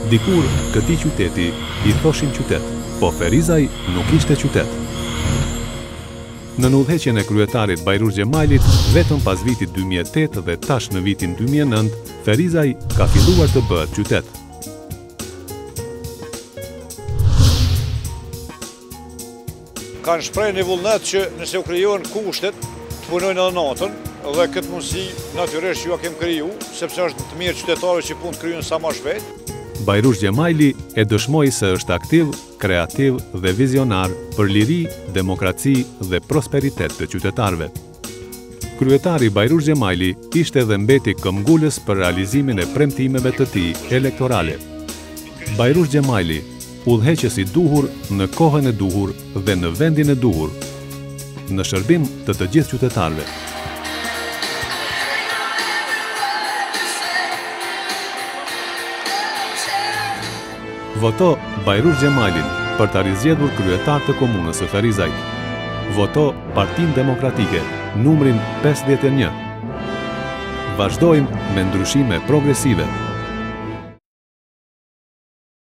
Dikur këtij qyteti i thoshin qytet, po Ferizaj nuk ishte qytet. Në udhëheqjen e kryetarit Bajrush Xhemailit, vetëm pas vitit 2008 dhe tash në vitin 2009, Ferizaj ka filluar të bëhet qytet. Kanë shprehë një vullnet që nëse u krijohen kushtet, të punojnë edhe natën, dhe këtë mundësi natyrisht ju a kem kriju, sepse është të mirë qytetarëve që punë të kryejnë sa më shpejt. Bajrush Xhemaili e dëshmoi se është aktiv, kreativ dhe vizionar për liri, demokraci dhe prosperitet të qytetarëve. Kryetari Bajrush Xhemaili ishte dhe mbeti këmbgulës për realizimin e premtimeve të tij elektorale. Bajrush Xhemaili, udhëheqës i duhur në kohën e duhur dhe në vendin e duhur, në shërbim të gjithë qytetarëve. Voto Bajrush Xhemailin për të rizgjedhur kryetar të komunës së Ferizajt. Voto Partinë Demokratike, numrin 51. Vazhdojmë me ndryshime progresive.